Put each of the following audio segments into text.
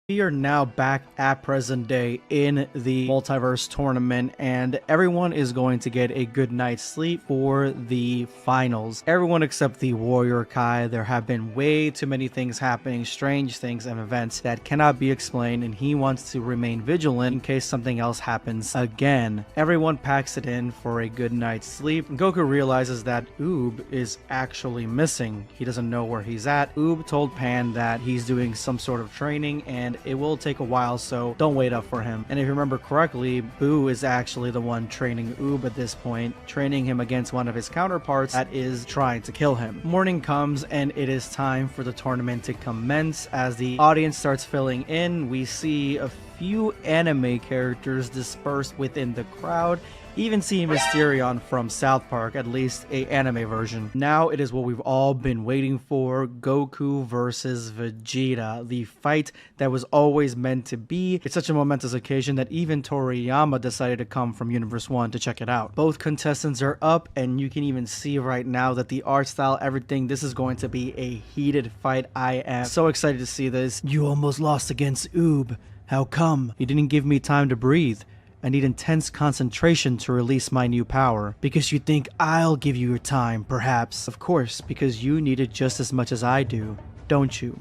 We are now back at present day in the multiverse tournament, and everyone is going to get a good night's sleep for the finals. Everyone except the warrior Kai. There have been way too many things happening, strange things and events that cannot be explained, and he wants to remain vigilant in case something else happens again. Everyone packs it in for a good night's sleep. Goku realizes that Oob is actually missing. He doesn't know where he's at. Oob told Pan that he's doing some sort of training and it will take a while, so don't wait up for him. And if you remember correctly, Boo is actually the one training Oob at this point, training him against one of his counterparts that is trying to kill him. Morning comes and it is time for the tournament to commence. As the audience starts filling in, we see a few anime characters dispersed within the crowd. Even seeing Mysterion from South Park, at least a anime version. Now it is what we've all been waiting for, Goku versus Vegeta, the fight that was always meant to be. It's such a momentous occasion that even Toriyama decided to come from Universe 1 to check it out. Both contestants are up, and you can even see right now that the art style, everything, this is going to be a heated fight. I am so excited to see this. You almost lost against Oob. How come? You didn't give me time to breathe. I need intense concentration to release my new power. Because you think I'll give you your time, perhaps. Of course, because you need it just as much as I do, don't you?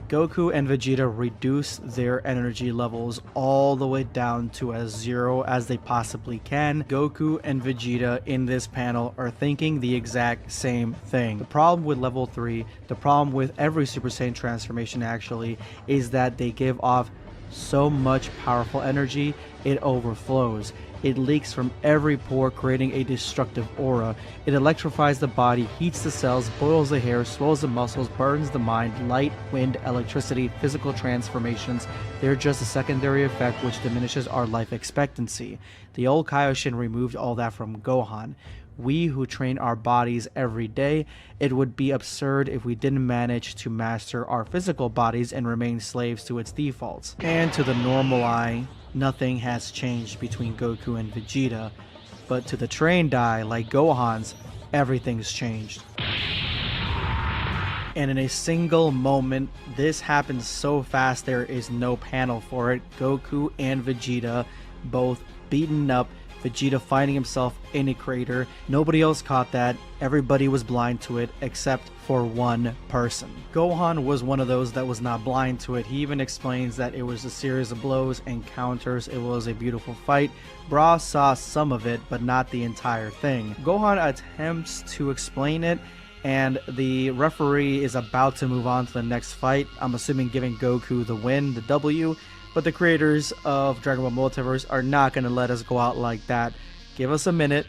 Goku and Vegeta reduce their energy levels all the way down to as zero as they possibly can. Goku and Vegeta in this panel are thinking the exact same thing. The problem with level 3, the problem with every Super Saiyan transformation actually, is that they give off so much powerful energy, it overflows. It leaks from every pore, creating a destructive aura. It electrifies the body, heats the cells, boils the hair, swells the muscles, burns the mind. Light, wind, electricity, physical transformations, they're just a secondary effect which diminishes our life expectancy. The old Kaioshin removed all that from Gohan. We who train our bodies every day, it would be absurd if we didn't manage to master our physical bodies and remain slaves to its defaults. And to the normal eye, nothing has changed between Goku and Vegeta, but to the trained eye, like Gohan's, everything's changed. And in a single moment, this happens so fast there is no panel for it. Goku and Vegeta both beaten up, Vegeta finding himself in a crater. Nobody else caught that. Everybody was blind to it except for one person. Gohan was one of those that was not blind to it. He even explains that it was a series of blows and counters. It was a beautiful fight. Bra saw some of it, but not the entire thing. Gohan attempts to explain it, and the referee is about to move on to the next fight. I'm assuming giving Goku the win, the W. But the creators of Dragon Ball Multiverse are not going to let us go out like that. Give us a minute.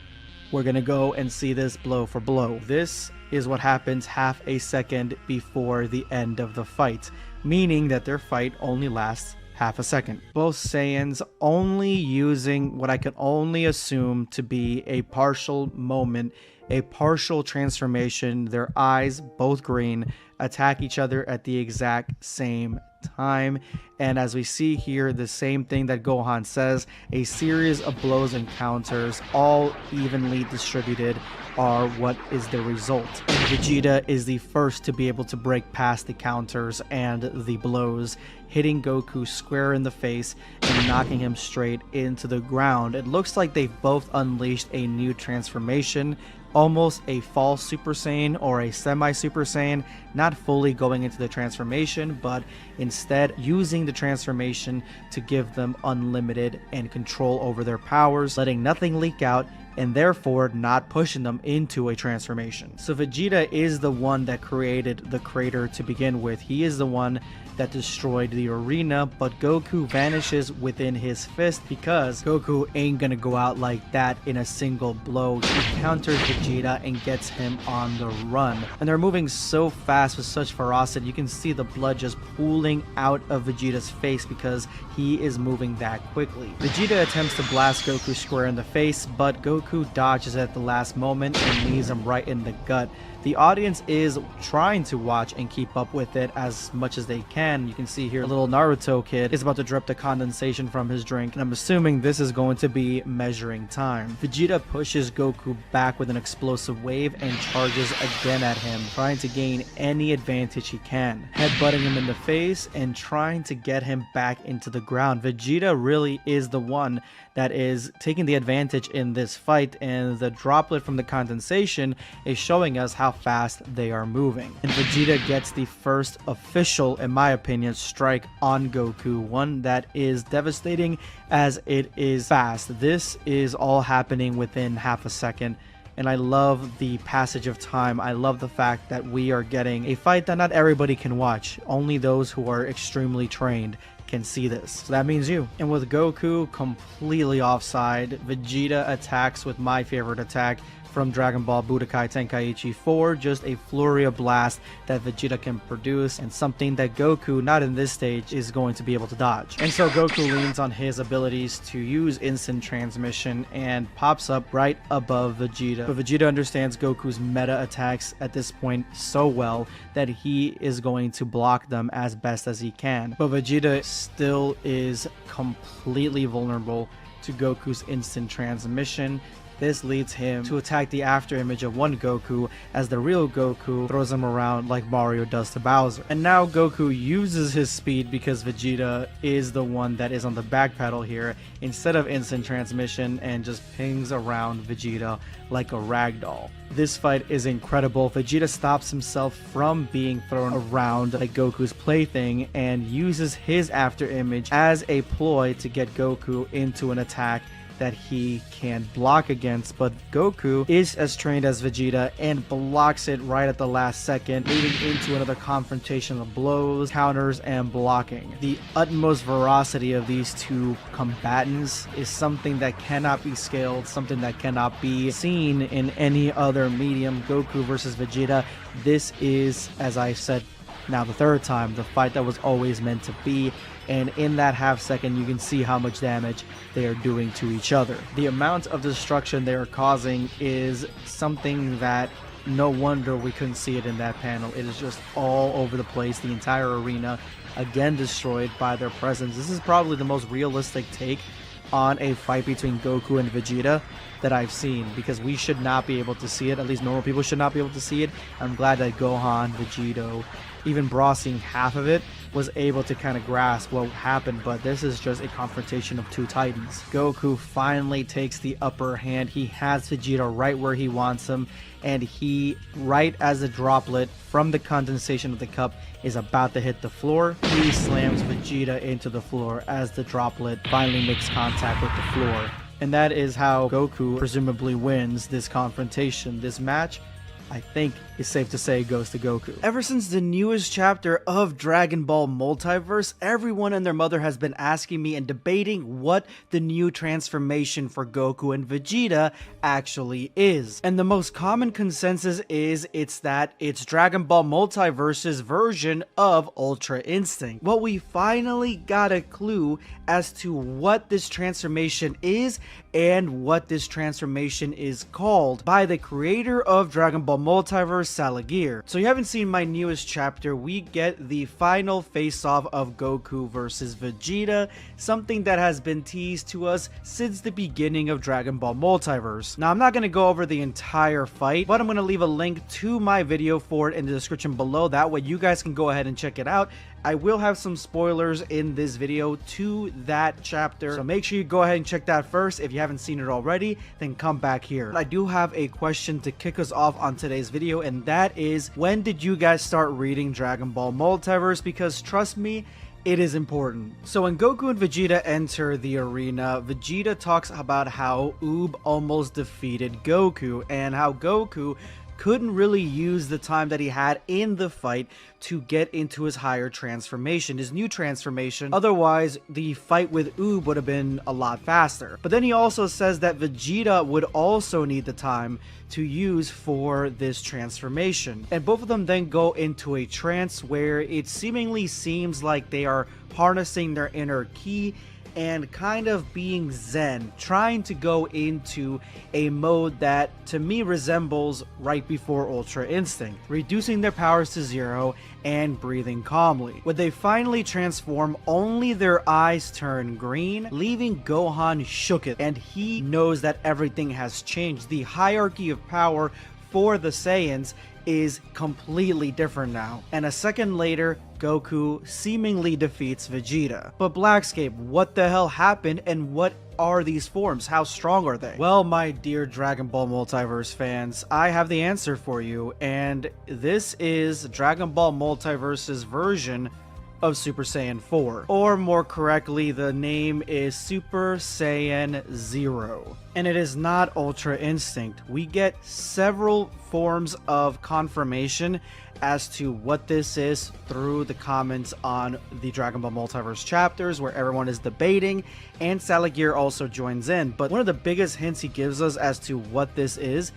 We're going to go and see this blow for blow. This is what happens half a second before the end of the fight, meaning that their fight only lasts half a second. Both Saiyans only using what I can only assume to be a partial moment, a partial transformation. Their eyes, both green, attack each other at the exact same time. And as we see here, the same thing that Gohan says, a series of blows and counters, all evenly distributed, are what is the result. And Vegeta is the first to be able to break past the counters and the blows, hitting Goku square in the face and knocking him straight into the ground. It looks like they've both unleashed a new transformation, almost a false Super Saiyan or a semi-Super Saiyan, not fully going into the transformation, but instead using the transformation to give them unlimited and control over their powers, letting nothing leak out, and therefore not pushing them into a transformation. So Vegeta is the one that created the crater to begin with. He is the one that destroyed the arena, but Goku vanishes within his fist because Goku ain't gonna go out like that in a single blow. He counters Vegeta and gets him on the run. And they're moving so fast with such ferocity, you can see the blood just pooling out of Vegeta's face because he is moving that quickly. Vegeta attempts to blast Goku square in the face, but Goku dodges at the last moment and knees him right in the gut. The audience is trying to watch and keep up with it as much as they can. You can see here a little Naruto kid is about to drip the condensation from his drink, and I'm assuming this is going to be measuring time. Vegeta pushes Goku back with an explosive wave and charges again at him, trying to gain any advantage he can, headbutting him in the face and trying to get him back into the ground. Vegeta really is the one that is taking the advantage in this fight, and the droplet from the condensation is showing us how fast they are moving. And Vegeta gets the first official, in my opinion, strike on Goku, one that is devastating as it is fast. This is all happening within half a second. And I love the passage of time. I love the fact that we are getting a fight that not everybody can watch. Only those who are extremely trained can see this. So that means you. And with Goku completely offside, Vegeta attacks with my favorite attack from Dragon Ball Budokai Tenkaichi 4, just a flurry of blast that Vegeta can produce, and something that Goku, not in this stage, is going to be able to dodge. And so Goku leans on his abilities to use instant transmission and pops up right above Vegeta. But Vegeta understands Goku's meta attacks at this point so well that he is going to block them as best as he can. But Vegeta still is completely vulnerable to Goku's instant transmission. This leads him to attack the afterimage of one Goku, as the real Goku throws him around like Mario does to Bowser. And now Goku uses his speed because Vegeta is the one that is on the back pedal here, instead of instant transmission, and just pings around Vegeta like a ragdoll. This fight is incredible. Vegeta stops himself from being thrown around like Goku's plaything and uses his afterimage as a ploy to get Goku into an attack that he can block against, but Goku is as trained as Vegeta and blocks it right at the last second, leading into another confrontation of blows, counters, and blocking. The utmost veracity of these two combatants is something that cannot be scaled, something that cannot be seen in any other medium. Goku versus Vegeta, this is, as I said now the third time, the fight that was always meant to be. And in that half second, you can see how much damage they are doing to each other. The amount of destruction they are causing is something that no wonder we couldn't see it in that panel. It is just all over the place. The entire arena, again, destroyed by their presence. This is probably the most realistic take on a fight between Goku and Vegeta that I've seen, because we should not be able to see it. At least normal people should not be able to see it. I'm glad that Gohan, Vegito, even Bra seeing half of it, was able to kind of grasp what happened. But this is just a confrontation of two titans. Goku finally takes the upper hand. He has Vegeta right where he wants him, and he, right as the droplet from the condensation of the cup is about to hit the floor, he slams Vegeta into the floor as the droplet finally makes contact with the floor. And that is how Goku presumably wins this confrontation. This match, I think it's safe to say, goes to Goku. Ever since the newest chapter of Dragon Ball Multiverse, everyone and their mother has been asking me and debating what the new transformation for Goku and Vegeta actually is. And the most common consensus is it's Dragon Ball Multiverse's version of Ultra Instinct. Well, we finally got a clue as to what this transformation is and what this transformation is called by the creator of Dragon Ball Multiverse, Salagir. So you haven't seen my newest chapter. We get the final face-off of Goku versus Vegeta, something that has been teased to us since the beginning of Dragon Ball Multiverse. Now, I'm not going to go over the entire fight, but I'm going to leave a link to my video for it in the description below. That way you guys can go ahead and check it out. I will have some spoilers in this video to that chapter, so make sure you go ahead and check that first. If you haven't seen it already, then come back here. I do have a question to kick us off on today's video, and that is, when did you guys start reading Dragon Ball Multiverse? Because trust me, it is important. So when Goku and Vegeta enter the arena, Vegeta talks about how Oob almost defeated Goku, and how Goku couldn't really use the time that he had in the fight to get into his higher transformation, his new transformation. Otherwise, the fight with Oob would have been a lot faster. But then he also says that Vegeta would also need the time to use for this transformation. And both of them then go into a trance where it seemingly seems like they are harnessing their inner ki and kind of being zen, trying to go into a mode that to me resembles right before Ultra Instinct, reducing their powers to zero and breathing calmly. When they finally transform, only their eyes turn green, leaving Gohan shooketh, and he knows that everything has changed. The hierarchy of power for the Saiyans is completely different now. And a second later, Goku seemingly defeats Vegeta. But BlackScape, what the hell happened, and what are these forms? How strong are they? Well, my dear Dragon Ball Multiverse fans, I have the answer for you, and this is Dragon Ball Multiverse's version of Super Saiyan 4. Or more correctly, the name is Super Saiyan 0. And it is not Ultra Instinct. We get several forms of confirmation as to what this is through the comments on the Dragon Ball Multiverse chapters where everyone is debating, and Saligir also joins in. But one of the biggest hints he gives us as to what this is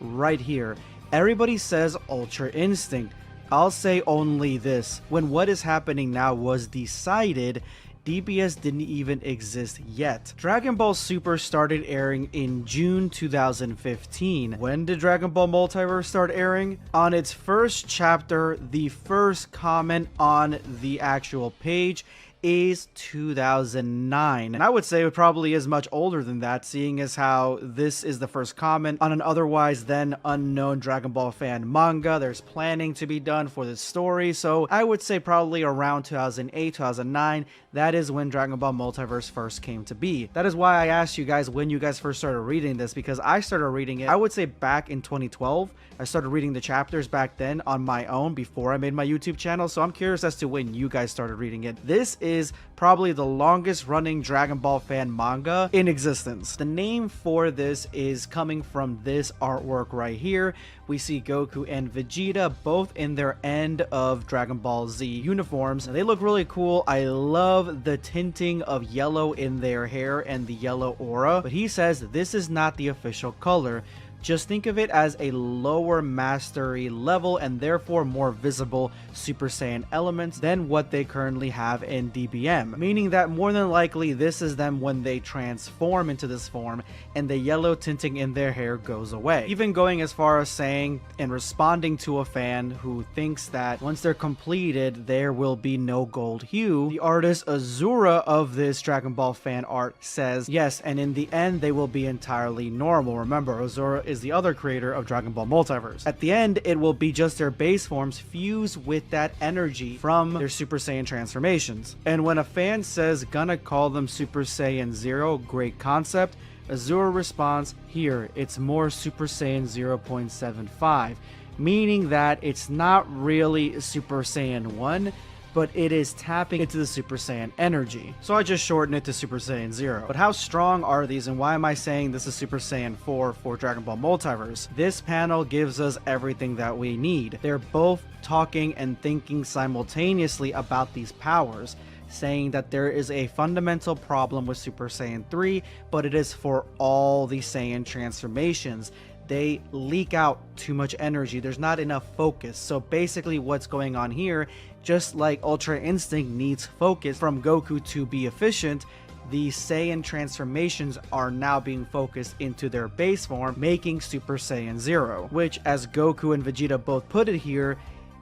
right here. Everybody says Ultra Instinct. I'll say only this. When what is happening now was decided, DBS didn't even exist yet. Dragon Ball Super started airing in June 2015. When did Dragon Ball Multiverse start airing? On its first chapter, the first comment on the actual page is 2009, and I would say it probably is much older than that, seeing as how this is the first comment on an otherwise then unknown Dragon Ball fan manga. There's planning to be done for this story, so I would say probably around 2008, 2009, that is when Dragon Ball Multiverse first came to be. That is why I asked you guys when you guys first started reading this, because I started reading it, I would say back in 2012. I started reading the chapters back then on my own before I made my YouTube channel, so I'm curious as to when you guys started reading it. This is probably the longest running Dragon Ball fan manga in existence. The name for this is coming from this artwork right here. We see Goku and Vegeta both in their end of Dragon Ball Z uniforms. They look really cool. I love the tinting of yellow in their hair and the yellow aura, but he says this is not the official color. Just think of it as a lower mastery level and therefore more visible Super Saiyan elements than what they currently have in DBM. Meaning that more than likely this is them when they transform into this form and the yellow tinting in their hair goes away. Even going as far as saying and responding to a fan who thinks that once they're completed there will be no gold hue, the artist Azura of this Dragon Ball fan art says yes, and in the end they will be entirely normal. Remember, Azura is the other creator of Dragon Ball Multiverse. At the end, it will be just their base forms fused with that energy from their Super Saiyan transformations. And when a fan says, gonna call them Super Saiyan 0, great concept, Azura responds, here, it's more Super Saiyan 0.75, meaning that it's not really Super Saiyan 1, but it is tapping into the Super Saiyan energy. So I just shortened it to Super Saiyan 0. But how strong are these, and why am I saying this is Super Saiyan 4 for Dragon Ball Multiverse? This panel gives us everything that we need. They're both talking and thinking simultaneously about these powers, saying that there is a fundamental problem with Super Saiyan 3, but it is for all the Saiyan transformations. They leak out too much energy. There's not enough focus. So basically what's going on here, just like Ultra Instinct needs focus from Goku to be efficient, the Saiyan transformations are now being focused into their base form, making Super Saiyan 0, which, as Goku and Vegeta both put it here,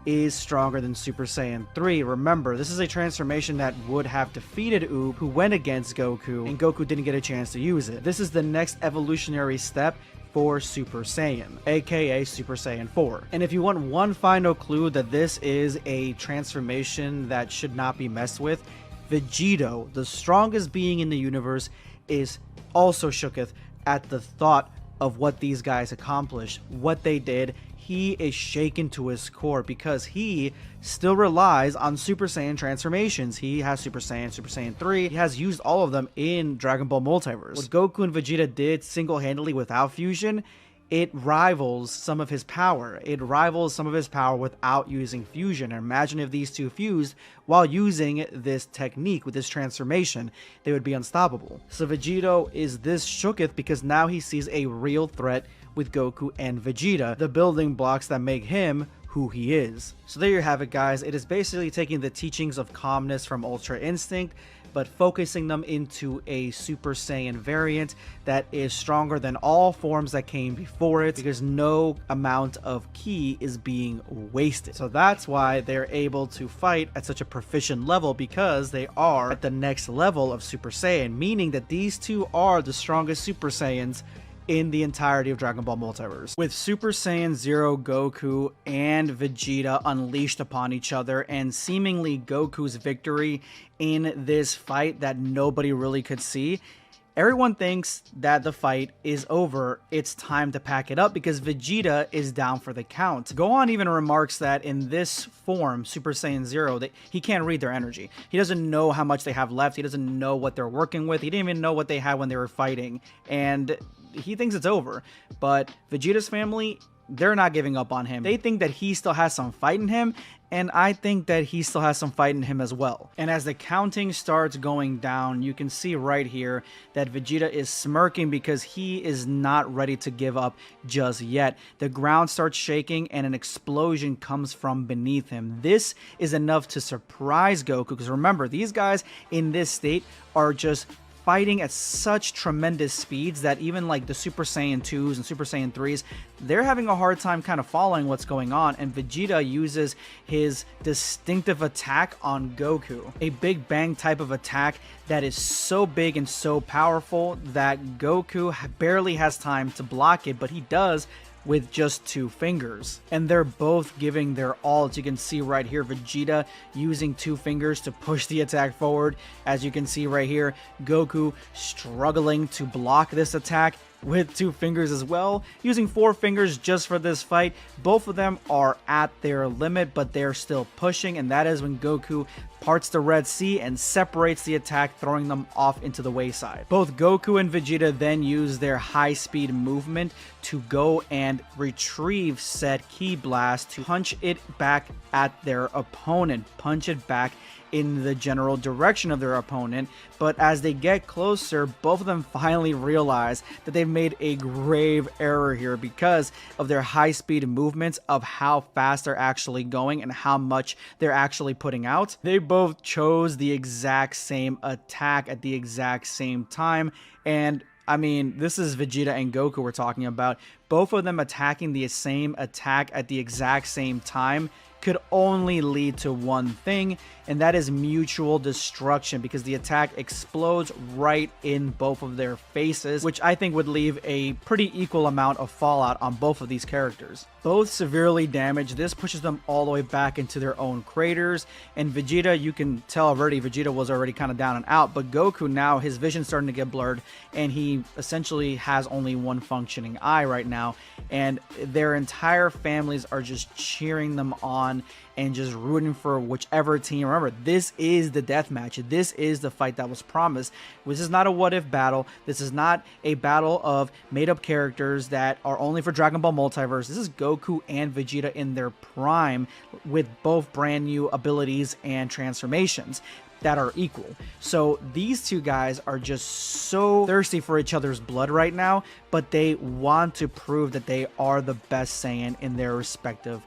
is stronger than Super Saiyan 3. Remember, this is a transformation that would have defeated Oob, who went against Goku, and Goku didn't get a chance to use it. This is the next evolutionary step for Super Saiyan, aka Super Saiyan 4. And if you want one final clue that this is a transformation that should not be messed with, Vegito, the strongest being in the universe, is also shooketh at the thought of what these guys accomplished, what they did. He is shaken to his core because he still relies on Super Saiyan transformations. He has Super Saiyan, Super Saiyan 3. He has used all of them in Dragon Ball Multiverse. What Goku and Vegeta did single-handedly without fusion, it rivals some of his power. It rivals some of his power without using fusion. And imagine if these two fused while using this technique with this transformation, they would be unstoppable. So Vegito is this shooketh because now he sees a real threat with Goku and Vegeta, the building blocks that make him who he is. So there you have it, guys. It is basically taking the teachings of calmness from Ultra Instinct, but focusing them into a Super Saiyan variant that is stronger than all forms that came before it, because no amount of ki is being wasted. So that's why they're able to fight at such a proficient level, because they are at the next level of Super Saiyan, meaning that these two are the strongest Super Saiyans in the entirety of Dragon Ball Multiverse. With Super Saiyan 0 Goku and Vegeta unleashed upon each other, and seemingly Goku's victory in this fight that nobody really could see, everyone thinks that the fight is over. It's time to pack it up because Vegeta is down for the count. Gohan even remarks that in this form, Super Saiyan 0, that he can't read their energy. He doesn't know how much they have left. He doesn't know what they're working with. He didn't even know what they had when they were fighting. And he thinks it's over. But Vegeta's family, they're not giving up on him. They think that he still has some fight in him, and I think that he still has some fight in him as well. And as the counting starts going down, you can see right here that Vegeta is smirking because he is not ready to give up just yet. The ground starts shaking and an explosion comes from beneath him. This is enough to surprise Goku, because remember, these guys in this state are just fighting at such tremendous speeds that even like the Super Saiyan 2s and Super Saiyan 3s, they're having a hard time kind of following what's going on. And Vegeta uses his distinctive attack on Goku, a Big Bang type of attack that is so big and so powerful that Goku barely has time to block it, but he does with just 2 fingers. And they're both giving their all. As you can see right here, Vegeta using 2 fingers to push the attack forward. As you can see right here, Goku struggling to block this attack with 2 fingers as well, using 4 fingers just for this fight. Both of them are at their limit, but they're still pushing, and that is when Goku parts the Red Sea and separates the attack, throwing them off into the wayside. Both Goku and Vegeta then use their high-speed movement to go and retrieve said Ki Blast to punch it back at their opponent, punch it back in the general direction of their opponent. But as they get closer, both of them finally realize that they've made a grave error here because of their high-speed movements, of how fast they're actually going and how much they're actually putting out. They both chose the exact same attack at the exact same time, and I mean, this is Vegeta and Goku we're talking about. Both of them attacking the same attack at the exact same time could only lead to one thing, and that is mutual destruction, because the attack explodes right in both of their faces, which I think would leave a pretty equal amount of fallout on both of these characters. Both severely damaged. This pushes them all the way back into their own craters, and Vegeta, you can tell already, Vegeta was already kind of down and out, but Goku now, his vision's starting to get blurred, and he essentially has only one functioning eye right now, and their entire families are just cheering them on and just rooting for whichever team. Remember, this is the death match. This is the fight that was promised. This is not a what-if battle. This is not a battle of made-up characters that are only for Dragon Ball Multiverse. This is Goku and Vegeta in their prime, with both brand new abilities and transformations that are equal. So these two guys are just so thirsty for each other's blood right now, but they want to prove that they are the best Saiyan in their respective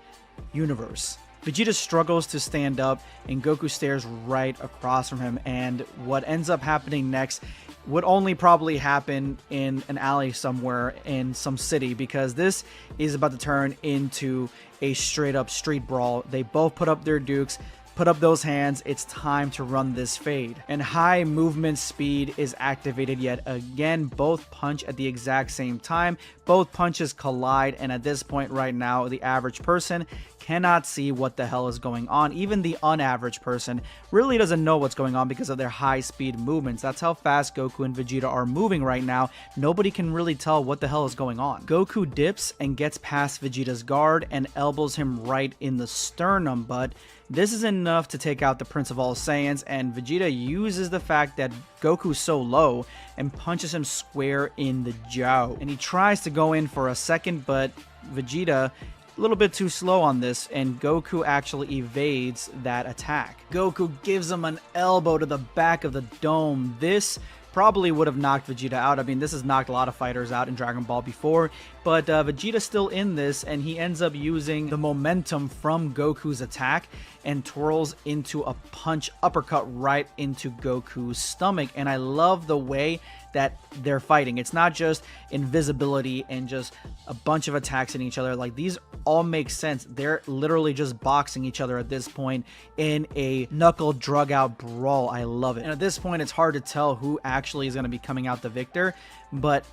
universe. Vegeta struggles to stand up, and Goku stares right across from him, and what ends up happening next would only probably happen in an alley somewhere in some city, because this is about to turn into a straight up street brawl. They both put up their dukes, put up those hands. It's time to run this fade. And high movement speed is activated yet again. Both punch at the exact same time. Both punches collide, and at this point right now, the average person cannot see what the hell is going on. Even the unaverage person really doesn't know what's going on because of their high speed movements. That's how fast Goku and Vegeta are moving right now. Nobody can really tell what the hell is going on. Goku dips and gets past Vegeta's guard and elbows him right in the sternum, but this is enough to take out the Prince of All Saiyans, and Vegeta uses the fact that Goku's so low and punches him square in the jaw. And he tries to go in for a second, but Vegeta a little bit too slow on this, and Goku actually evades that attack. Goku gives him an elbow to the back of the dome. This probably would have knocked Vegeta out. I mean, this has knocked a lot of fighters out in Dragon Ball before, But Vegeta's still in this, and he ends up using the momentum from Goku's attack and twirls into a punch uppercut right into Goku's stomach. And I love the way that they're fighting. It's not just invisibility and just a bunch of attacks in each other. Like, these all make sense. They're literally just boxing each other at this point in a knuckle drug out brawl. I love it. And at this point, it's hard to tell who actually is going to be coming out the victor, but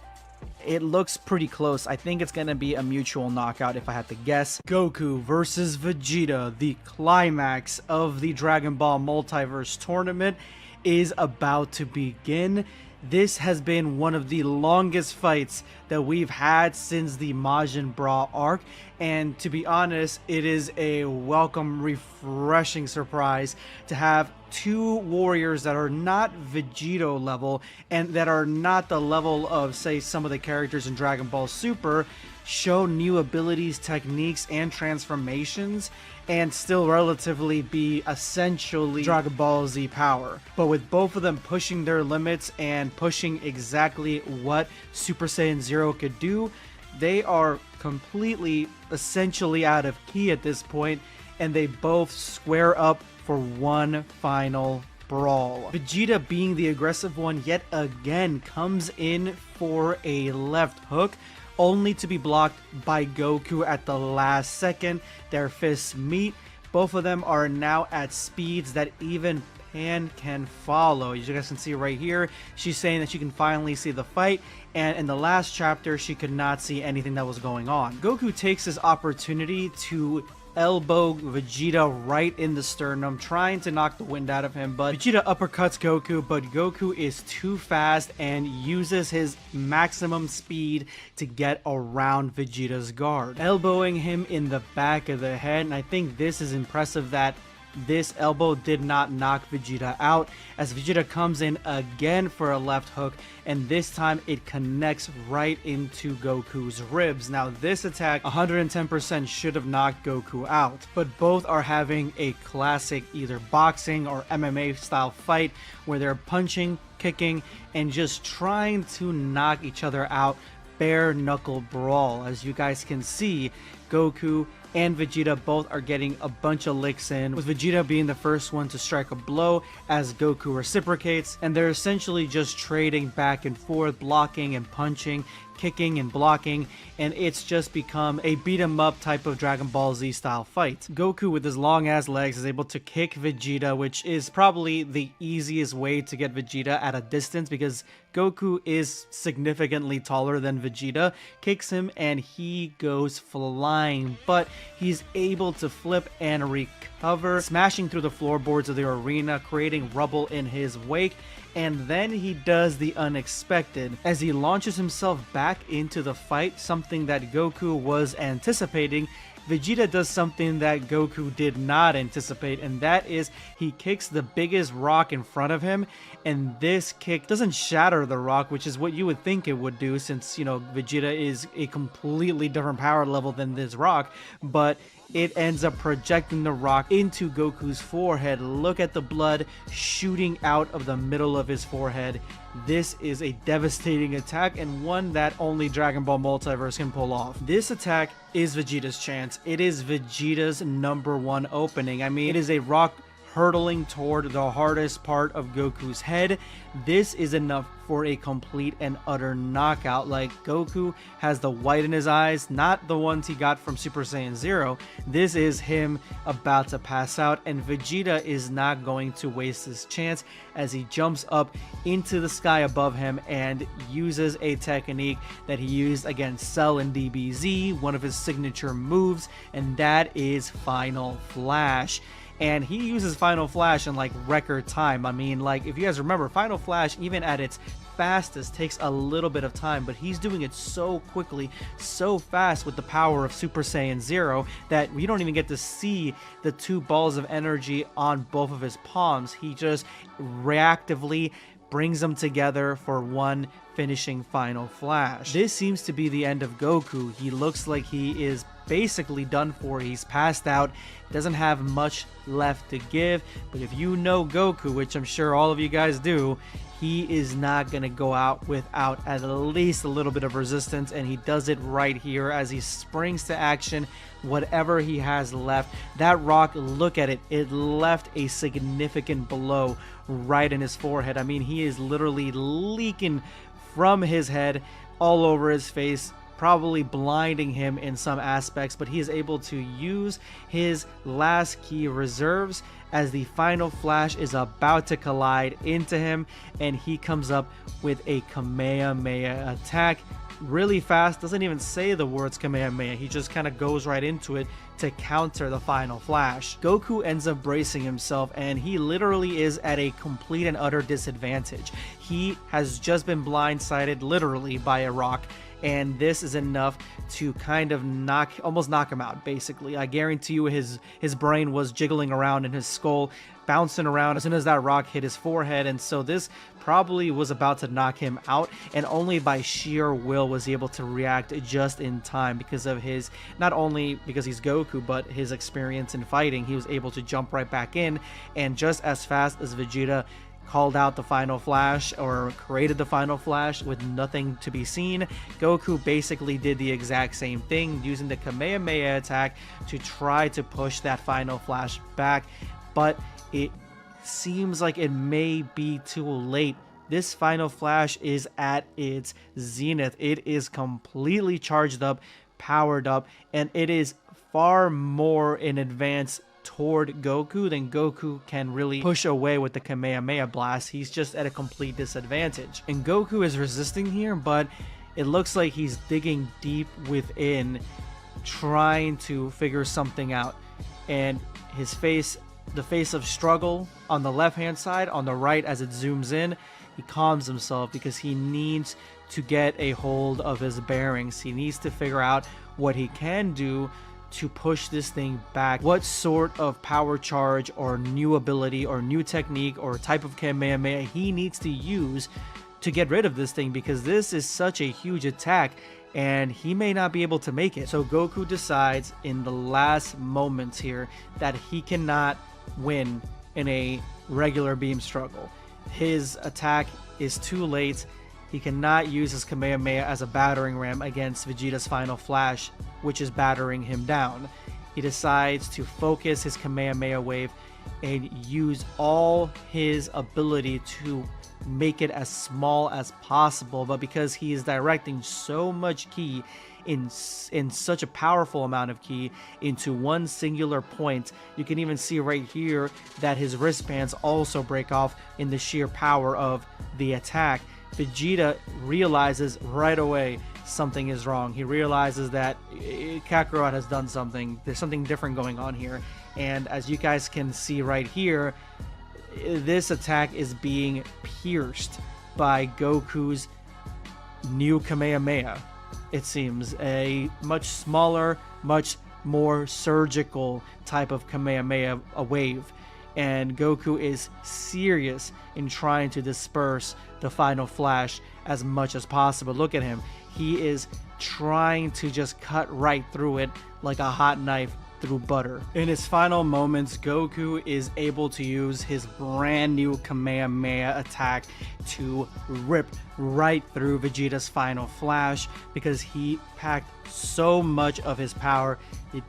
it looks pretty close. I think it's going to be a mutual knockout if I had to guess. Goku versus Vegeta, the climax of the Dragon Ball Multiverse tournament, is about to begin. This has been one of the longest fights that we've had since the Majin Buu arc, and to be honest, it is a welcome, refreshing surprise to have two warriors that are not Vegito level and that are not the level of, say, some of the characters in Dragon Ball Super show new abilities, techniques, and transformations, and still relatively be essentially Dragon Ball Z power. But with both of them pushing their limits and pushing exactly what Super Saiyan 0 could do, they are completely, essentially out of key at this point, and they both square up for one final brawl. Vegeta, being the aggressive one yet again, comes in for a left hook, only to be blocked by Goku at the last second. Their fists meet. Both of them are now at speeds that even Pan can follow. As you guys can see right here, she's saying that she can finally see the fight, and in the last chapter she could not see anything that was going on. Goku takes his opportunity to elbow Vegeta right in the sternum, trying to knock the wind out of him, but Vegeta uppercuts Goku, but Goku is too fast and uses his maximum speed to get around Vegeta's guard, elbowing him in the back of the head. And I think this is impressive that this elbow did not knock Vegeta out, as Vegeta comes in again for a left hook, and this time it connects right into Goku's ribs. Now this attack 110% should have knocked Goku out, but both are having a classic either boxing or MMA style fight where they're punching, kicking, and just trying to knock each other out. Bare knuckle brawl. As you guys can see, Goku and Vegeta both are getting a bunch of licks in, with Vegeta being the first one to strike a blow as Goku reciprocates, and they're essentially just trading back and forth, blocking and punching, kicking and blocking, and it's just become a beat 'em up type of Dragon Ball Z style fight. Goku, with his long ass legs, is able to kick Vegeta, which is probably the easiest way to get Vegeta at a distance because Goku is significantly taller than Vegeta. Kicks him and he goes flying, but he's able to flip and recover, smashing through the floorboards of the arena, creating rubble in his wake. And then he does the unexpected as he launches himself back into the fight, something that Goku was anticipating. Vegeta does something that Goku did not anticipate, and that is he kicks the biggest rock in front of him, and this kick doesn't shatter the rock, which is what you would think it would do since, you know, Vegeta is a completely different power level than this rock, but it ends up projecting the rock into Goku's forehead. Look at the blood shooting out of the middle of his forehead. This is a devastating attack and one that only Dragon Ball Multiverse can pull off. This attack is Vegeta's chance. It is Vegeta's #1 opening. I mean, it is a rock hurtling toward the hardest part of Goku's head. This is enough for a complete and utter knockout. Like, Goku has the white in his eyes, not the ones he got from Super Saiyan 0. This is him about to pass out, and Vegeta is not going to waste his chance as he jumps up into the sky above him and uses a technique that he used against Cell in DBZ, one of his signature moves, and that is Final Flash. And he uses Final Flash in like record time. I mean, like, if you guys remember, Final Flash, even at its fastest, takes a little bit of time, but he's doing it so quickly, so fast with the power of Super Saiyan 0 that we don't even get to see the two balls of energy on both of his palms. He just reactively brings them together for one finishing Final Flash. This seems to be the end of Goku. He looks like he is basically done for. He's passed out, doesn't have much left to give. But if you know Goku, which I'm sure all of you guys do, he is not going to go out without at least a little bit of resistance, and he does it right here as he springs to action. Whatever he has left, that rock, look at it, it left a significant blow right in his forehead. I mean, he is literally leaking from his head all over his face, probably blinding him in some aspects, but he is able to use his last key reserves as the final flash is about to collide into him, and he comes up with a Kamehameha attack really fast. Doesn't even say the words Kamehameha, he just kind of goes right into it to counter the final flash. Goku ends up bracing himself, and he literally is at a complete and utter disadvantage. He has just been blindsided literally by a rock, and this is enough to kind of almost knock him out, basically. I guarantee you his brain was jiggling around in his skull, bouncing around as soon as that rock hit his forehead, and so this probably was about to knock him out, and only by sheer will was he able to react just in time because of his, not only because he's Goku, but his experience in fighting. He was able to jump right back in, and just as fast as Vegeta called out the final flash, or created the final flash with nothing to be seen, Goku basically did the exact same thing, using the Kamehameha attack to try to push that final flash back, but it seems like it may be too late. This final flash is at its zenith. It is completely charged up, powered up, and it is far more in advance toward Goku than Goku can really push away with the Kamehameha blast. He's just at a complete disadvantage, and Goku is resisting here, but it looks like he's digging deep within, trying to figure something out. And his face, the face of struggle on the left hand side, on the right as it zooms in, he calms himself because he needs to get a hold of his bearings. He needs to figure out what he can do to push this thing back. What sort of power charge or new ability or new technique or type of Kamehameha he needs to use to get rid of this thing, because this is such a huge attack and he may not be able to make it. So Goku decides in the last moments here that he cannot win in a regular beam struggle. His attack is too late. He cannot use his Kamehameha as a battering ram against Vegeta's final flash, which is battering him down. He decides to focus his Kamehameha wave and use all his ability to make it as small as possible, but because he is directing so much ki in such a powerful amount of ki into one singular point, you can even see right here that his wristbands also break off in the sheer power of the attack. Vegeta realizes right away something is wrong. He realizes that Kakarot has done something. There's something different going on here, and as you guys can see right here, this attack is being pierced by Goku's new Kamehameha. It seems a much smaller, much more surgical type of Kamehameha wave, and Goku is serious in trying to disperse the final flash as much as possible. Look at him. He is trying to just cut right through it like a hot knife through butter. In his final moments, Goku is able to use his brand new Kamehameha attack to rip right through Vegeta's final flash, because he packed so much of his power,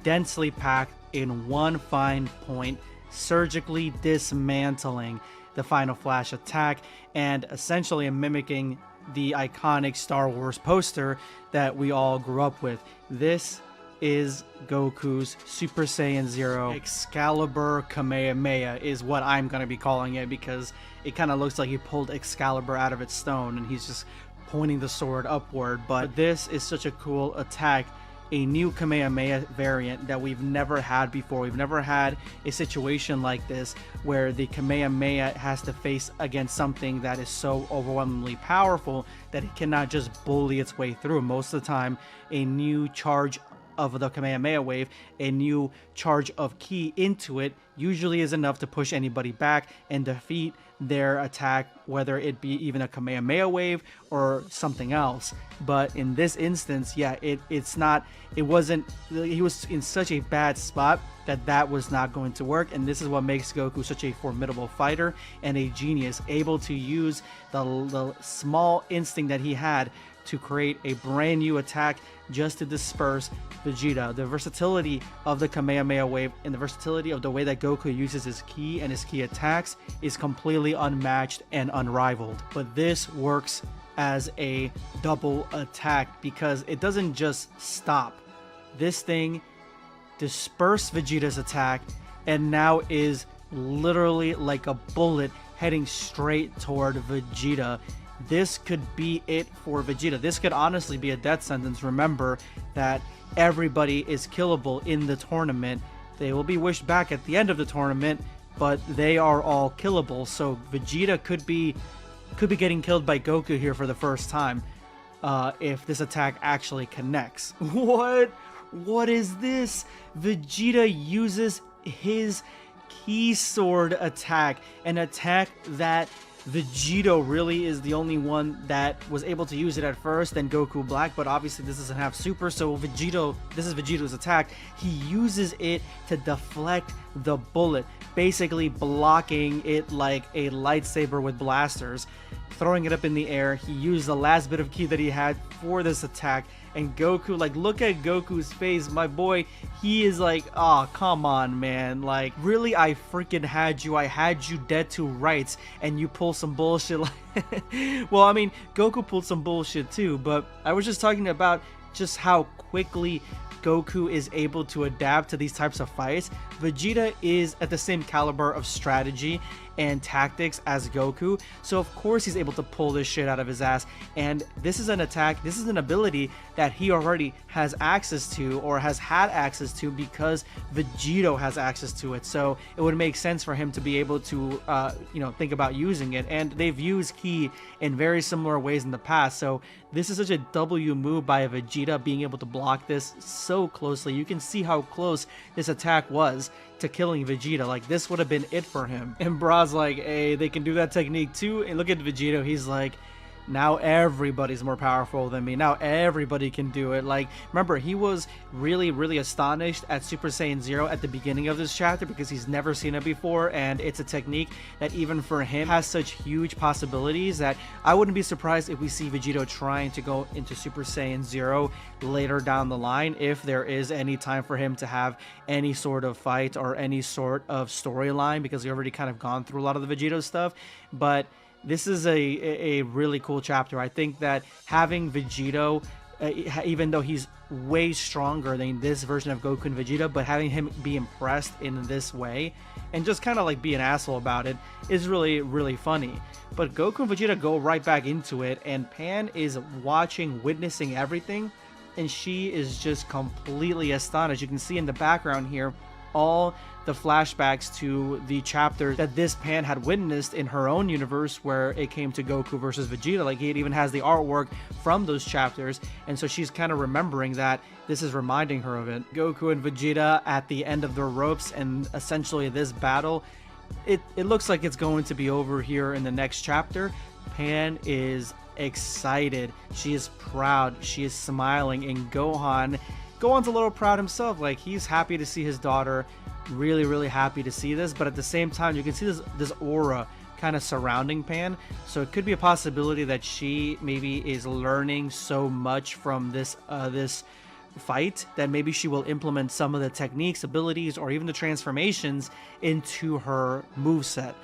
densely packed in one fine point, surgically dismantling the final flash attack and essentially mimicking the iconic Star Wars poster that we all grew up with. This is Goku's Super Saiyan 0 Excalibur Kamehameha is what I'm going to be calling it, because it kind of looks like he pulled Excalibur out of its stone and he's just pointing the sword upward. But this is such a cool attack, a new Kamehameha variant that we've never had before. We've never had a situation like this where the Kamehameha has to face against something that is so overwhelmingly powerful that it cannot just bully its way through. Most of the time, a new charge of the Kamehameha wave, a new charge of ki into it usually is enough to push anybody back and defeat their attack, whether it be even a Kamehameha wave or something else. But in this instance, yeah, he was in such a bad spot that was not going to work, and this is what makes Goku such a formidable fighter and a genius, able to use the small instinct that he had to create a brand new attack just to disperse Vegeta. The versatility of the Kamehameha wave and the versatility of the way that Goku uses his ki and his ki attacks is completely unmatched and unrivaled. But this works as a double attack because it doesn't just stop. This thing dispersed Vegeta's attack and now is literally like a bullet heading straight toward Vegeta. This could be it for Vegeta. This could honestly be a death sentence. Remember that everybody is killable in the tournament. They will be wished back at the end of the tournament, but they are all killable. So Vegeta could be getting killed by Goku here for the first time if this attack actually connects. What is this? Vegeta uses his Ki Sword attack, an attack that Vegito really is the only one that was able to use it at first, then Goku Black, but obviously this doesn't have Super, so this is Vegito's attack. He uses it to deflect the bullet, basically blocking it like a lightsaber with blasters, throwing it up in the air. He used the last bit of ki that he had for this attack, and Goku, like, look at Goku's face, my boy. He is like, oh, come on, man. Like, really, I freaking had you. I had you dead to rights, and you pull some bullshit. Well, I mean, Goku pulled some bullshit too, but I was just talking about just how quickly Goku is able to adapt to these types of fights. Vegeta is at the same caliber of strategy and tactics as Goku, so of course he's able to pull this shit out of his ass, and this is an attack, this is an ability that he already has access to, or has had access to, because Vegito has access to it. So it would make sense for him to be able to think about using it, and they've used ki in very similar ways in the past. So this is such a W move by Vegeta, being able to block this so closely. You can see how close this attack was to killing Vegeta. Like, this would have been it for him. And Bra's like, hey, they can do that technique too. And look at Vegito, he's like, now everybody's more powerful than me. Now everybody can do it. Like, remember, he was really astonished at Super Saiyan 0 at the beginning of this chapter because he's never seen it before, and it's a technique that even for him has such huge possibilities that I wouldn't be surprised if we see Vegito trying to go into Super Saiyan 0 later down the line, if there is any time for him to have any sort of fight or any sort of storyline, because we already kind of gone through a lot of the Vegito stuff. But this is a really cool chapter. I think that having Vegito, even though he's way stronger than this version of Goku and Vegeta, but having him be impressed in this way and just kind of like be an asshole about it is really funny. But Goku and Vegeta go right back into it, and Pan is watching, witnessing everything, and she is just completely astonished. You can see in the background here all the flashbacks to the chapters that this Pan had witnessed in her own universe, where it came to Goku versus Vegeta. Like, it even has the artwork from those chapters, and so she's kind of remembering that. This is reminding her of it. Goku and Vegeta at the end of their ropes, and essentially this battle, it looks like it's going to be over here in the next chapter. Pan is excited, she is proud, she is smiling, and Gohan's a little proud himself. Like, he's happy to see his daughter, really happy to see this, but at the same time you can see this aura kind of surrounding Pan, so it could be a possibility that she maybe is learning so much from this fight that maybe she will implement some of the techniques, abilities, or even the transformations into her moveset.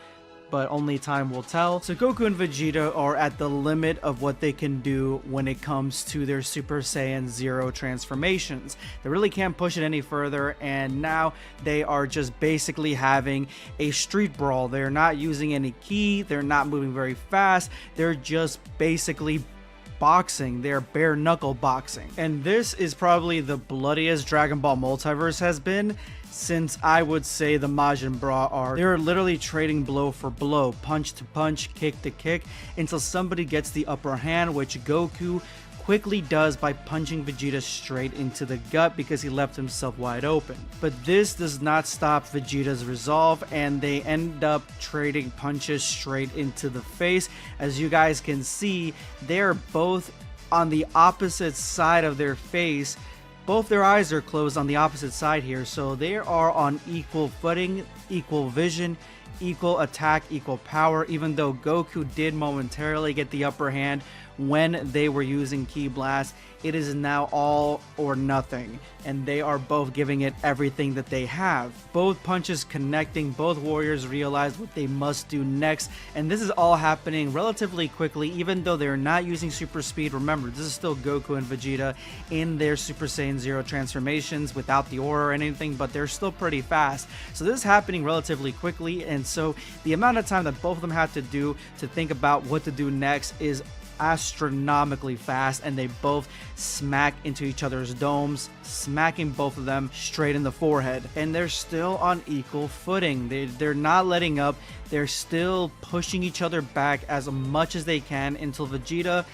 But only time will tell. So Goku and Vegeta are at the limit of what they can do when it comes to their Super Saiyan 0 transformations. They really can't push it any further, and now they are just basically having a street brawl. They're not using any ki, they're not moving very fast, they're just basically boxing. They're bare knuckle boxing. And this is probably the bloodiest Dragon Ball Multiverse has been since, I would say, the Majin Buu arc. They're literally trading blow for blow, punch to punch, kick to kick, until somebody gets the upper hand, which Goku quickly does by punching Vegeta straight into the gut because he left himself wide open. But this does not stop Vegeta's resolve, and they end up trading punches straight into the face. As you guys can see, they're both on the opposite side of their face. Both their eyes are closed on the opposite side here, so they are on equal footing, equal vision, equal attack, equal power, even though Goku did momentarily get the upper hand when they were using Ki Blast. It is now all or nothing, and they are both giving it everything that they have. Both punches connecting, both warriors realize what they must do next, and this is all happening relatively quickly, even though they're not using super speed. Remember, this is still Goku and Vegeta in their Super Saiyan 0 transformations without the aura or anything, but they're still pretty fast. So this is happening relatively quickly, and so the amount of time that both of them have to do to think about what to do next is astronomically fast, and they both smack into each other's domes, smacking both of them straight in the forehead. And they're still on equal footing. They're not letting up. They're still pushing each other back as much as they can until Vegeta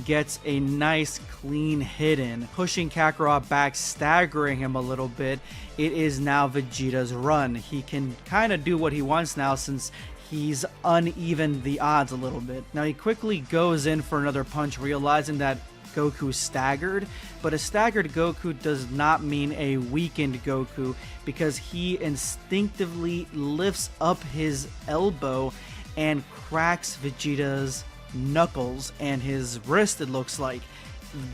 gets a nice clean hit in, pushing Kakarot back, staggering him a little bit. It is now Vegeta's run. He can kind of do what he wants now since he's unevened the odds a little bit. Now he quickly goes in for another punch, realizing that Goku staggered, but a staggered Goku does not mean a weakened Goku, because he instinctively lifts up his elbow and cracks Vegeta's knuckles and his wrist, it looks like.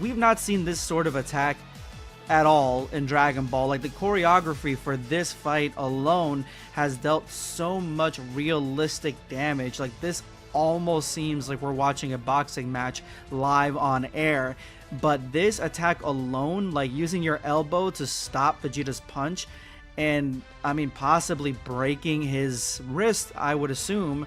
We've not seen this sort of attack at all in Dragon Ball. Like, the choreography for this fight alone has dealt so much realistic damage. Like, this almost seems like we're watching a boxing match live on air. But this attack alone, like using your elbow to stop Vegeta's punch and, I mean, possibly breaking his wrist, I would assume,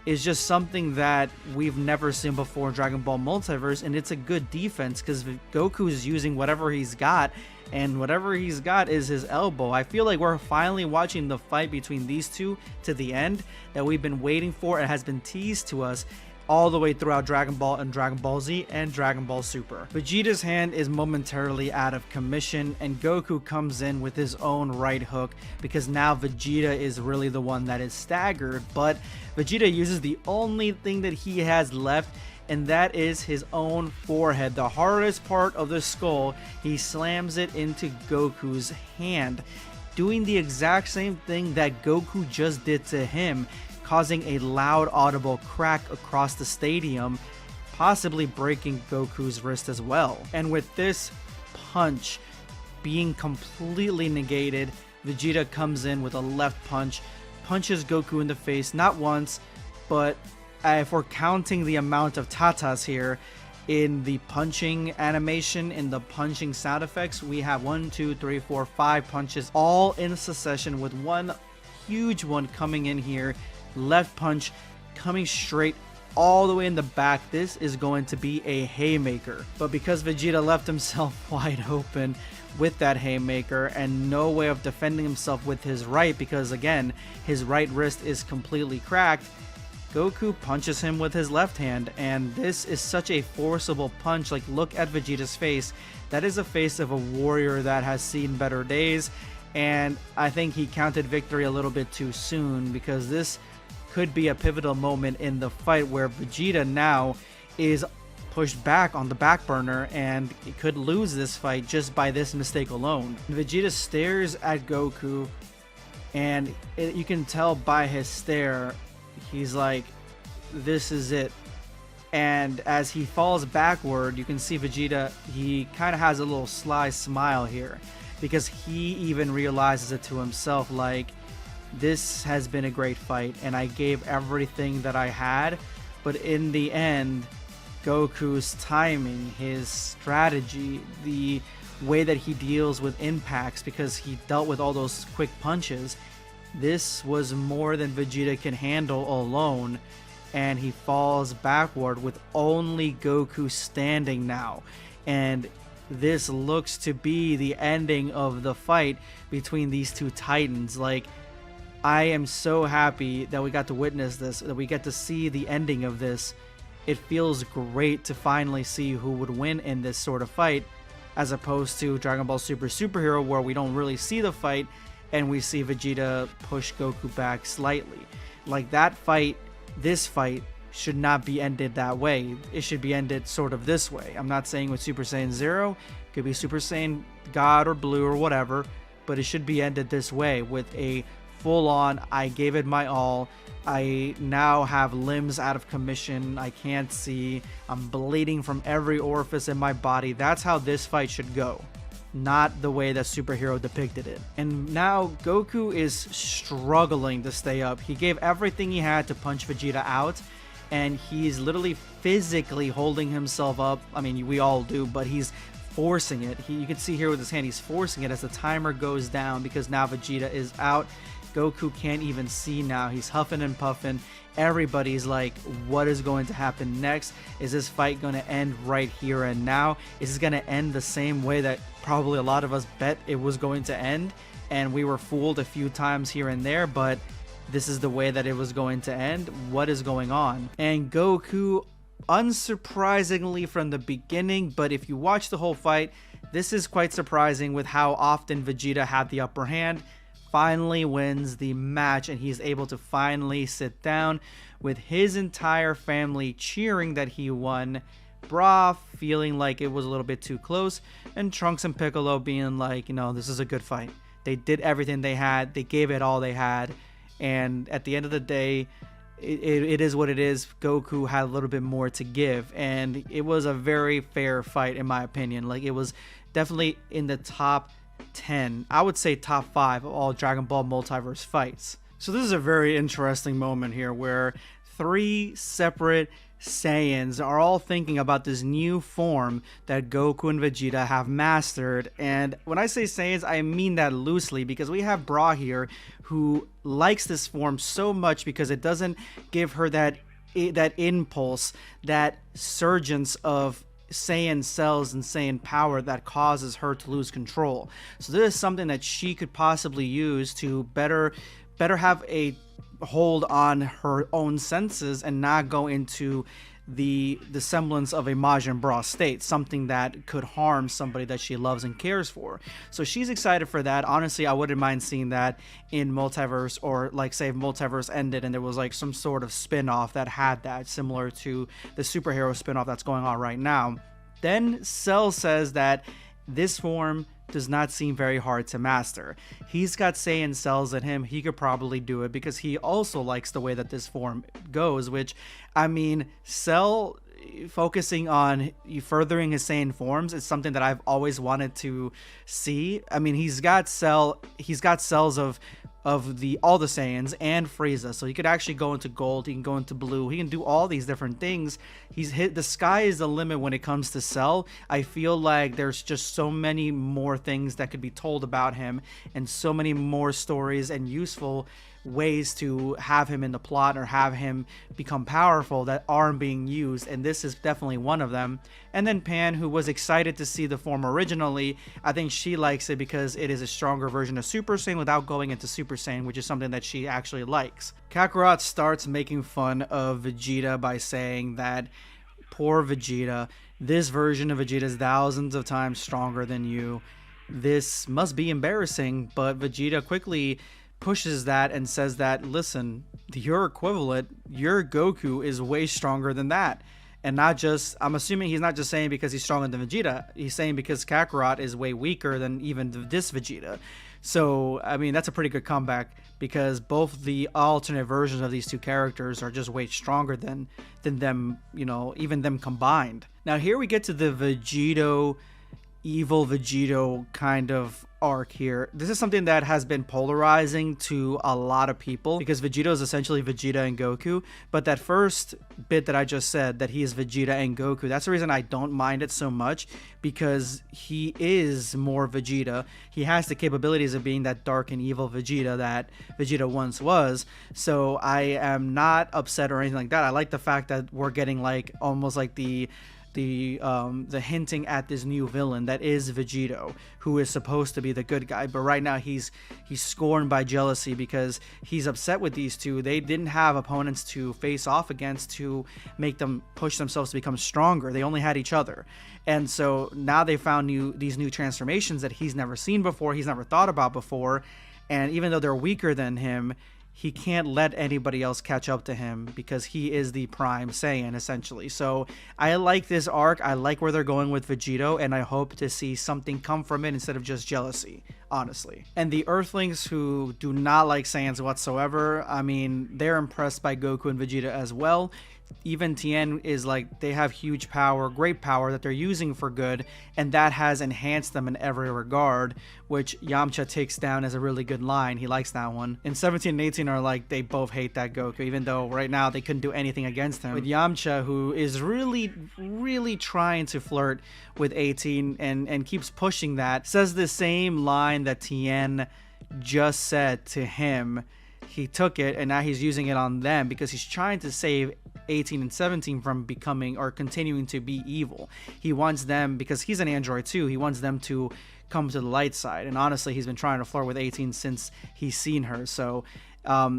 is just something that we've never seen before in Dragon Ball Multiverse, and it's a good defense because Goku is using whatever he's got, and whatever he's got is his elbow. I feel like we're finally watching the fight between these two to the end that we've been waiting for and has been teased to us all the way throughout Dragon Ball and Dragon Ball Z and Dragon Ball Super. Vegeta's hand is momentarily out of commission, and Goku comes in with his own right hook because now Vegeta is really the one that is staggered, but Vegeta uses the only thing that he has left, and that is his own forehead, the hardest part of the skull. He slams it into Goku's hand, doing the exact same thing that Goku just did to him, causing a loud audible crack across the stadium, possibly breaking Goku's wrist as well. And with this punch being completely negated, Vegeta comes in with a left punch, punches Goku in the face not once, but if we're counting the amount of tatas here in the punching animation, in the punching sound effects, we have 1, 2, 3, 4, 5 punches all in succession, with one huge one coming in here. Left punch coming straight all the way in the back. This is going to be a haymaker, but because Vegeta left himself wide open with that haymaker and no way of defending himself with his right, because again his right wrist is completely cracked, Goku punches him with his left hand, and this is such a forcible punch. Like, look at Vegeta's face. That is a face of a warrior that has seen better days, and I think he counted victory a little bit too soon, because this could be a pivotal moment in the fight where Vegeta now is pushed back on the back burner and could lose this fight just by this mistake alone. Vegeta stares at Goku, and you can tell by his stare, he's like, this is it. And as he falls backward, you can see Vegeta, he kind of has a little sly smile here, because he even realizes it to himself, like, this has been a great fight and I gave everything that I had, but in the end, Goku's timing, his strategy, the way that he deals with impacts, because he dealt with all those quick punches, this was more than Vegeta can handle alone, and he falls backward with only Goku standing now. And this looks to be the ending of the fight between these two titans. Like, I am so happy that we got to witness this, that we get to see the ending of this it feels great to finally see who would win in this sort of fight, as opposed to Dragon Ball Super Superhero, where we don't really see the fight and we see Vegeta push Goku back slightly. Like that fight, this fight should not be ended that way. It should be ended sort of this way. I'm not saying with Super Saiyan 0, it could be Super Saiyan God or Blue or whatever, but it should be ended this way with a full-on, I gave it my all, I now have limbs out of commission, I can't see, I'm bleeding from every orifice in my body. That's how this fight should go, not the way that Superhero depicted it. And now Goku is struggling to stay up. He gave everything he had to punch Vegeta out, and he's literally physically holding himself up. I mean, we all do, but he's forcing it. You can see here with his hand, he's forcing it as the timer goes down, because now Vegeta is out. Goku can't even see now. He's huffing and puffing. Everybody's like, what is going to happen next? Is this fight going to end right here and now? Is this going to end the same way that probably a lot of us bet it was going to end? And we were fooled a few times here and there, but this is the way that it was going to end. What is going on? And Goku, unsurprisingly from the beginning, but if you watch the whole fight, this is quite surprising with how often Vegeta had the upper hand, finally wins the match, and he's able to finally sit down with his entire family cheering that he won, Bra feeling like it was a little bit too close, and Trunks and Piccolo being like, you know, this is a good fight. They did everything they had, they gave it all they had, and at the end of the day, it is what it is. Goku had a little bit more to give, and it was a very fair fight in my opinion. Like, it was definitely in the top 10, I would say top 5 of all Dragon Ball Multiverse fights. So this is a very interesting moment here where 3 separate Saiyans are all thinking about this new form that Goku and Vegeta have mastered. And when I say Saiyans, I mean that loosely, because we have Bra here who likes this form so much because it doesn't give her that impulse, that surgence of Saiyan cells and Saiyan power that causes her to lose control. So this is something that she could possibly use to better have a hold on her own senses and not go into the semblance of a Majin Bra state, something that could harm somebody that she loves and cares for. So she's excited for that. Honestly, I wouldn't mind seeing that in Multiverse, or like say if Multiverse ended and there was like some sort of spin-off that had that, similar to the superhero spin-off that's going on right now. Then Cell says that this form does not seem very hard to master. He's got Saiyan cells in him. He could probably do it because he also likes the way that this form goes, which, I mean, Cell focusing on furthering his Saiyan forms is something that I've always wanted to see. I mean, he's got cells of all the Saiyans and Frieza, so he could actually go into gold, he can go into blue, he can do all these different things. The sky is the limit when it comes to Cell. I feel like there's just so many more things that could be told about him, and so many more stories and useful ways to have him in the plot or have him become powerful that aren't being used, and this is definitely one of them. And then Pan, who was excited to see the form originally, I think she likes it because it is a stronger version of Super Saiyan without going into Super Saiyan, which is something that she actually likes. Kakarot starts making fun of Vegeta by saying that, poor Vegeta, this version of Vegeta is thousands of times stronger than you. This must be embarrassing, but Vegeta quickly pushes that and says that, listen, your equivalent, your Goku, is way stronger than that. And not just, I'm assuming he's not just saying because he's stronger than Vegeta, he's saying because Kakarot is way weaker than even this Vegeta. So, I mean, that's a pretty good comeback, because both the alternate versions of these two characters are just way stronger than them, you know, even them combined. Now here we get to the Vegito, evil Vegito kind of arc here. This is something that has been polarizing to a lot of people, because Vegito is essentially Vegeta and Goku, but that first bit that I just said, that he is Vegeta and Goku, that's the reason I don't mind it so much, because he is more Vegeta. He has the capabilities of being that dark and evil Vegeta that Vegeta once was, so I am not upset or anything like that. I like the fact that we're getting like almost like the the hinting at this new villain that is Vegito, who is supposed to be the good guy, but right now he's scorned by jealousy because he's upset with these two. They didn't have opponents to face off against to make them push themselves to become stronger. They only had each other. And so now they found these new transformations that he's never seen before, he's never thought about before, and even though they're weaker than him, he can't let anybody else catch up to him because he is the prime Saiyan, essentially. So I like this arc. I like where they're going with Vegito, and I hope to see something come from it instead of just jealousy, honestly. And the Earthlings who do not like Saiyans whatsoever, I mean, they're impressed by Goku and Vegeta as well. Even Tien is like, they have huge power, great power that they're using for good, and that has enhanced them in every regard, which Yamcha takes down as a really good line. He likes that one. And 17 and 18 are like, they both hate that Goku, even though right now they couldn't do anything against him. With Yamcha, who is really trying to flirt with 18 and keeps pushing that, says the same line that Tien just said to him. He took it and now he's using it on them because he's trying to save 18 and 17 from becoming or continuing to be evil. He wants them, because he's an android too, he wants them to come to the light side. And honestly, he's been trying to flirt with 18 since he's seen her. So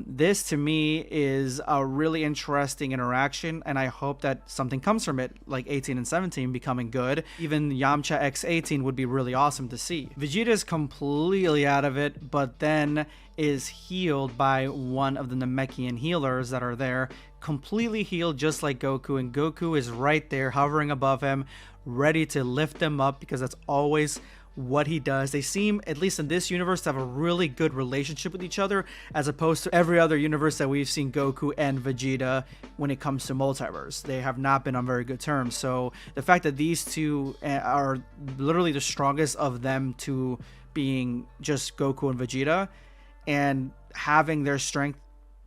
this to me is a really interesting interaction, and I hope that something comes from it, like 18 and 17 becoming good. Even Yamcha x 18 would be really awesome to see. Vegeta's completely out of it, but then is healed by one of the Namekian healers that are there, completely healed just like Goku, and Goku is right there hovering above him, ready to lift them up, because that's always what he does. They seem, at least in this universe, to have a really good relationship with each other, as opposed to every other universe that we've seen Goku and Vegeta when it comes to multiverse. They have not been on very good terms. So the fact that these two are literally the strongest of them two being just Goku and Vegeta, and having their strength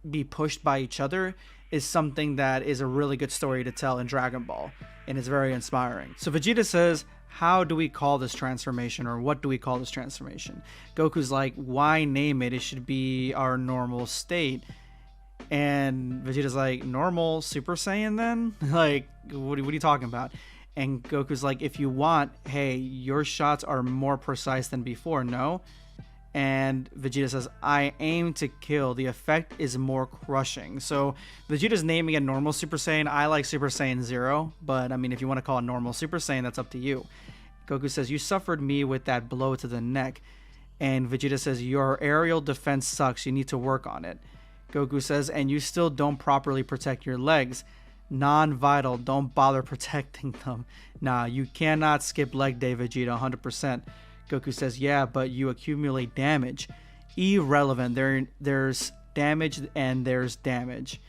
be pushed by each other, is something that is a really good story to tell in Dragon Ball, and it's very inspiring. So Vegeta says, how do we call this transformation, or what do we call this transformation? Goku's like, why name it? It should be our normal state. And Vegeta's like, normal Super Saiyan then? Like, what are you talking about? And Goku's like, if you want, hey, your shots are more precise than before, no? And Vegeta says, I aim to kill. The effect is more crushing. So Vegeta's naming it normal Super Saiyan. I like Super Saiyan 0, but I mean, if you want to call it normal Super Saiyan, that's up to you. Goku says, you suffered me with that blow to the neck. And Vegeta says, your aerial defense sucks. You need to work on it. Goku says, and you still don't properly protect your legs. Non-vital. Don't bother protecting them. Nah, you cannot skip leg day, Vegeta, 100%. Goku says, yeah, but you accumulate damage. Irrelevant. There's damage and there's damage.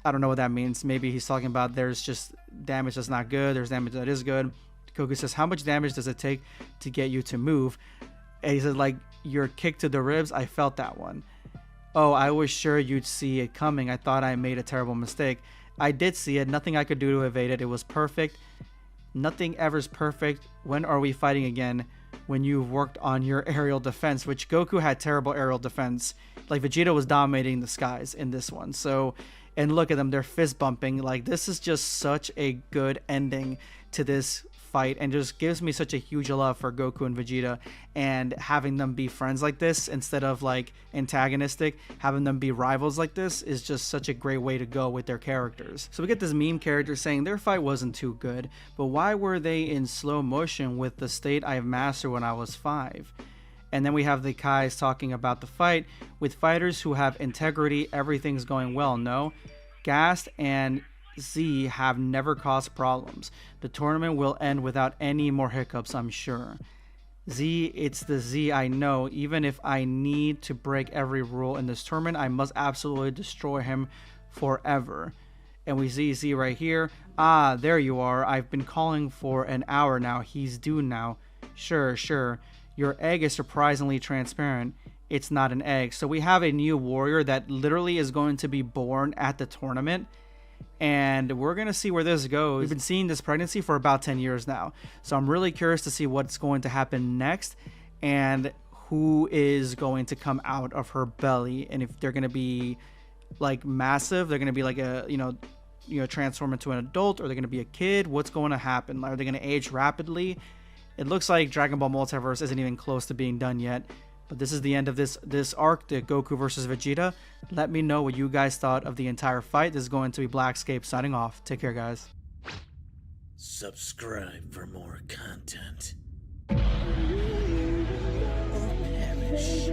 I don't know what that means. Maybe he's talking about there's just damage that's not good, there's damage that is good. Goku says, how much damage does it take to get you to move? And he said, like, your kick to the ribs, I felt that one. Oh, I was sure you'd see it coming. I thought I made a terrible mistake. I did see it. Nothing I could do to evade it. It was perfect. Nothing ever's perfect. When are we fighting again? When you've worked on your aerial defense, which Goku had terrible aerial defense. Like, Vegeta was dominating the skies in this one. So, and look at them, they're fist bumping. Like, this is just such a good ending to this fight, and just gives me such a huge love for Goku and Vegeta, and having them be friends like this instead of like antagonistic, having them be rivals like this is just such a great way to go with their characters. So we get this meme character saying their fight wasn't too good, but why were they in slow motion with the state I've mastered when I was 5? And then we have the Kais talking about the fight with fighters who have integrity. Everything's going well, no? Gast and Z have never caused problems. The tournament will end without any more hiccups, I'm sure. Z, it's the Z I know. Even if I need to break every rule in this tournament, I must absolutely destroy him forever. And we see Z right here. Ah, there you are. I've been calling for an hour now. He's due now. Sure. Your egg is surprisingly transparent. It's not an egg. So we have a new warrior that literally is going to be born at the tournament. And we're going to see where this goes. We've been seeing this pregnancy for about 10 years now. So I'm really curious to see what's going to happen next, and who is going to come out of her belly. And if they're going to be like massive, they're going to be like a, transform into an adult? Are they going to be a kid? What's going to happen? Are they going to age rapidly? It looks like Dragon Ball Multiverse isn't even close to being done yet. But this is the end of this arc, the Goku versus Vegeta. Let me know what you guys thought of the entire fight. This is going to be BlackScape signing off. Take care, guys. Subscribe for more content. Or perish.